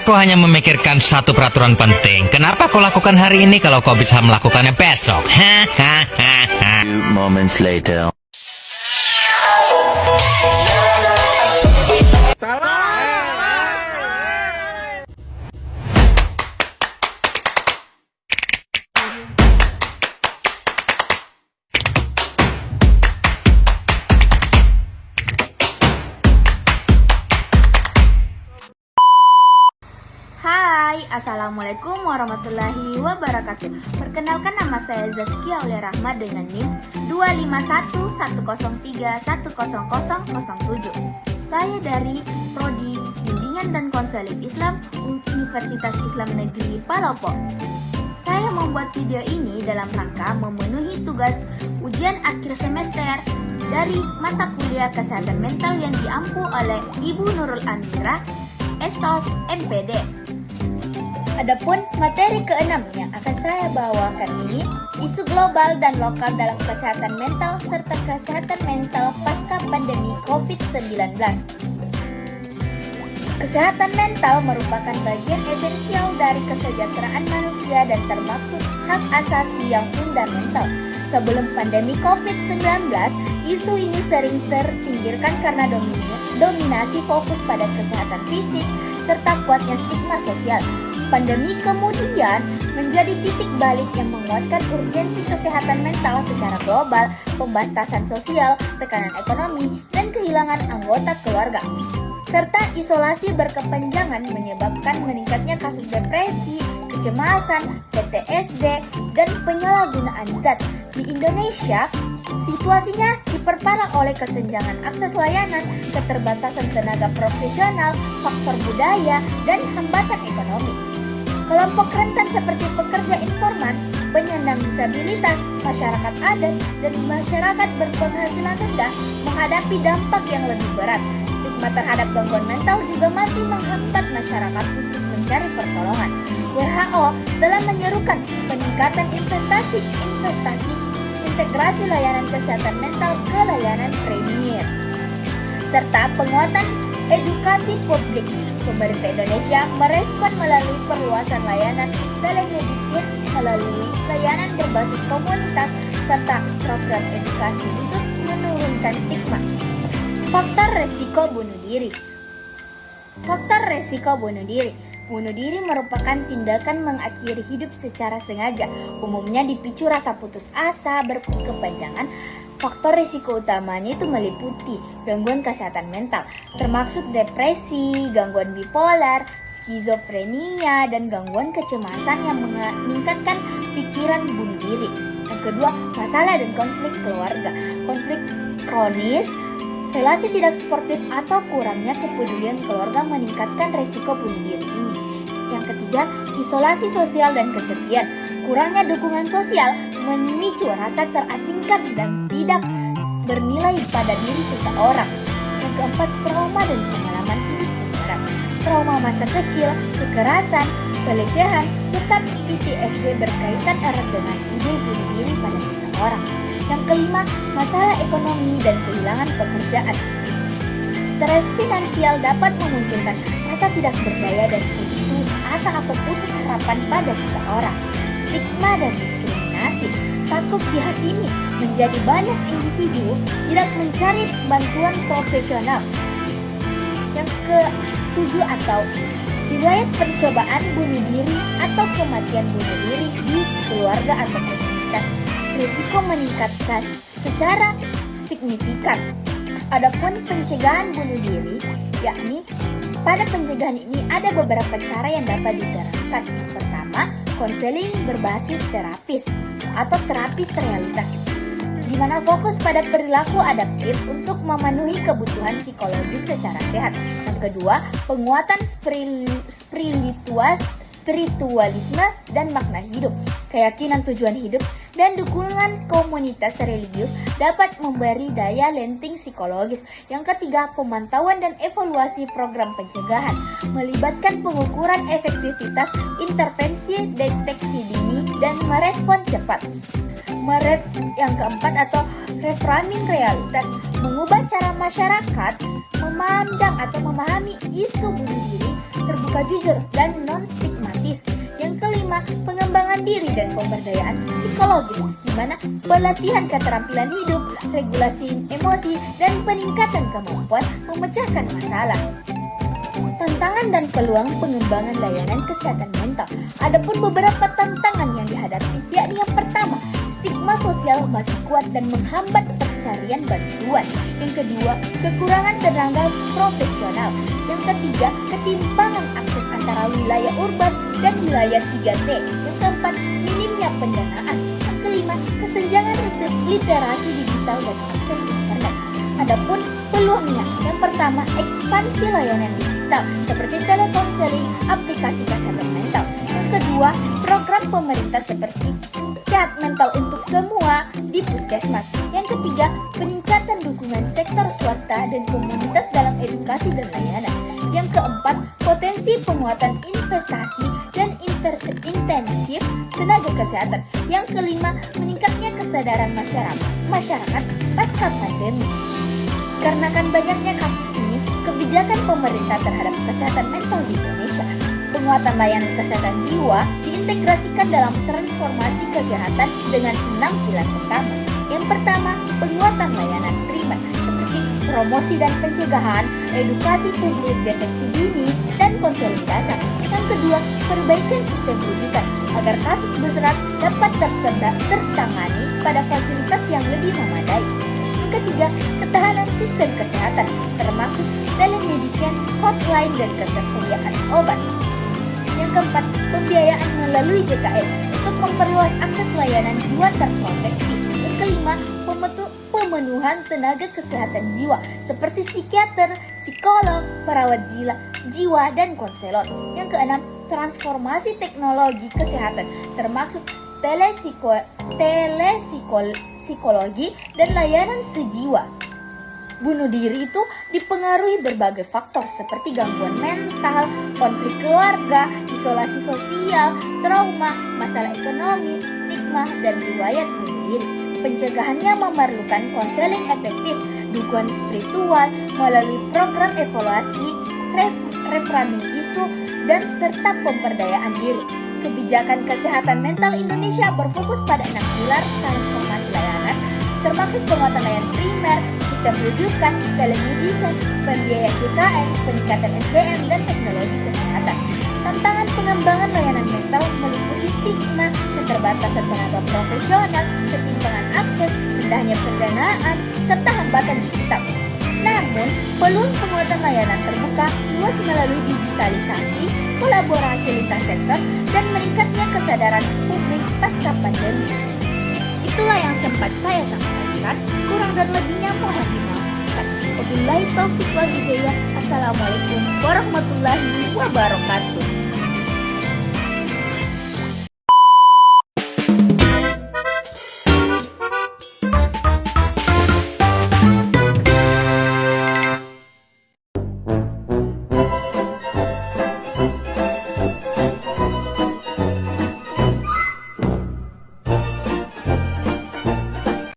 kau hanya memikirkan satu peraturan penting? Kenapa kau lakukan hari ini kalau kau bisa melakukannya besok? Few moments later. Hai, Assalamualaikum warahmatullahi wabarakatuh. Perkenalkan, nama saya Zaskia Aulia Rahma dengan NIM 25110310007. Saya dari Prodi Bimbingan dan Konseling Islam Universitas Islam Negeri Palopo. Saya membuat video ini dalam rangka memenuhi tugas ujian akhir semester dari mata kuliah Kesehatan Mental yang diampu oleh Ibu Nurul Amira, Esos MPD. Adapun materi keenam yang akan saya bawakan ini, isu global dan lokal dalam kesehatan mental serta kesehatan mental pasca pandemi COVID-19. Kesehatan mental merupakan bagian esensial dari kesejahteraan manusia dan termasuk hak asasi yang fundamental. Sebelum pandemi COVID-19, isu ini sering terpinggirkan karena dominasi fokus pada kesehatan fisik serta kuatnya stigma sosial. Pandemi kemudian menjadi titik balik yang menguatkan urgensi kesehatan mental secara global, pembatasan sosial, tekanan ekonomi, dan kehilangan anggota keluarga. Serta isolasi berkepanjangan menyebabkan meningkatnya kasus depresi, kecemasan, PTSD, dan penyalahgunaan zat. Di Indonesia, situasinya diperparah oleh kesenjangan akses layanan, keterbatasan tenaga profesional, faktor budaya, dan hambatan ekonomi. Kelompok rentan seperti pekerja informan, penyandang disabilitas, masyarakat adat, dan masyarakat berpenghasilan rendah menghadapi dampak yang lebih berat. Stigma terhadap gangguan mental juga masih menghambat masyarakat untuk mencari pertolongan. WHO telah menyerukan peningkatan investasi integrasi layanan kesehatan mental ke layanan premier, serta penguatan edukasi publik. Pemerintah Indonesia merespon melalui perluasan layanan telemedicine melalui layanan berbasis komunitas serta program edukasi untuk menurunkan stigma. Faktor resiko bunuh diri. Faktor resiko bunuh diri. Bunuh diri merupakan tindakan mengakhiri hidup secara sengaja, umumnya dipicu rasa putus asa berkepanjangan. Faktor risiko utamanya itu meliputi gangguan kesehatan mental, termasuk depresi, gangguan bipolar, skizofrenia, dan gangguan kecemasan yang meningkatkan pikiran bunuh diri. Yang kedua, masalah dan konflik keluarga. Konflik kronis, relasi tidak sportif, atau kurangnya kepedulian keluarga meningkatkan resiko bunuh diri ini. Yang ketiga, isolasi sosial dan kesepian. Kurangnya dukungan sosial memicu rasa terasingkan dan tidak bernilai pada diri seseorang. Yang keempat, trauma dan pengalaman hidup berat. Trauma masa kecil, kekerasan, pelecehan, serta PTSD berkaitan erat dengan ide bunuh diri pada seseorang. Yang kelima, masalah ekonomi dan kehilangan pekerjaan. Stres finansial dapat memunculkan rasa tidak berdaya dan putus asa atau putus harapan pada seseorang. Stigma dan diskriminasi, takut dihakimi, menjadi banyak individu tidak mencari bantuan profesional. Yang ketujuh, atau riwayat percobaan bunuh diri atau kematian bunuh diri di keluarga atau komunitas. Risiko meningkatkan secara signifikan. Adapun pencegahan bunuh diri, yakni pada pencegahan ini ada beberapa cara yang dapat diterapkan. Yang pertama, konseling berbasis terapis atau terapis realitas, di mana fokus pada perilaku adaptif untuk memenuhi kebutuhan psikologis secara sehat. Yang kedua, penguatan spiritualisme dan makna hidup, keyakinan tujuan hidup, dan dukungan komunitas religius dapat memberi daya lenting psikologis. Yang ketiga, pemantauan dan evaluasi program pencegahan, melibatkan pengukuran efektivitas intervensi, deteksi dini, dan merespon cepat. Yang keempat atau reframing realitas, mengubah cara masyarakat memandang atau memahami isu bunuh diri, terbuka jujur dan non-stigmatis. Yang kelima, pengembangan diri dan pemberdayaan psikologis, di mana pelatihan keterampilan hidup, regulasi emosi, dan peningkatan kemampuan memecahkan masalah. Tantangan dan peluang pengembangan layanan kesehatan mental. Adapun beberapa tantangan yang dihadapi, yakni yang pertama, stigma sosial masih kuat dan menghambat pencarian bantuan. Yang kedua, kekurangan tenaga profesional. Yang ketiga, ketimpangan akses antara wilayah urban dan wilayah 3T. Yang keempat, minimnya pendanaan. Yang kelima, kesenjangan literasi digital dan akses internet. Adapun peluangnya, yang pertama, ekspansi layanan digital seperti telekonseling, aplikasi kesehatan mental. Yang kedua, program pemerintah seperti sehat mental untuk semua di puskesmas. Yang ketiga, peningkatan dukungan sektor swasta dan komunitas dalam edukasi dan layanan. Yang keempat, potensi penguatan investasi dan intensif tenaga kesehatan. Yang kelima, meningkatnya kesadaran masyarakat pasca pandemi. Karena banyaknya kasus ini, kebijakan pemerintah terhadap kesehatan mental di Indonesia, penguatan layanan kesehatan jiwa diintegrasikan dalam transformasi kesehatan dengan 6 pilar utama. Yang pertama, penguatan layanan primer seperti promosi dan pencegahan, edukasi publik, deteksi dini, dan konseling dasar. Yang kedua, perbaikan sistem rujukan agar kasus berat dapat tertangani pada fasilitas yang lebih memadai. Yang ketiga, ketahanan sistem kesehatan termasuk telemedicine, hotline, dan ketersediaan obat. Yang keempat, pembiayaan melalui JKN untuk memperluas akses layanan jiwa terproteksi. Yang kelima, pemenuhan tenaga kesehatan jiwa seperti psikiater, psikolog, perawat jiwa, dan konselor. Yang keenam, transformasi teknologi kesehatan termasuk telepsikologi dan layanan sejiwa. Bunuh diri itu dipengaruhi berbagai faktor seperti gangguan mental, konflik keluarga, isolasi sosial, trauma, masalah ekonomi, stigma, dan riwayat bunuh diri. Pencegahannya memerlukan konseling efektif, dukungan spiritual melalui program evaluasi, reframing isu, dan serta pemberdayaan diri. Kebijakan kesehatan mental Indonesia berfokus pada 6 pilar transformasi layanan, termasuk penguatan layanan primer, sistem rujukan, telemedicine, pembiayaan JKN, peningkatan SDM, dan teknologi kesehatan. Tantangan pengembangan layanan mental meliputi stigma, keterbatasan tenaga profesional, ketimpangan akses, rendahnya pendanaan, serta hambatan digital. Namun, peluang penguatan layanan terbuka luas melalui digitalisasi, kolaborasi lintas sektor, dan meningkatnya kesadaran publik pasca pandemi. Itulah yang sempat saya sampaikan, kurang dan lebihnya mohon dimaafkan. Wabillahi taufiq wal hidayah. Assalamualaikum warahmatullahi wabarakatuh.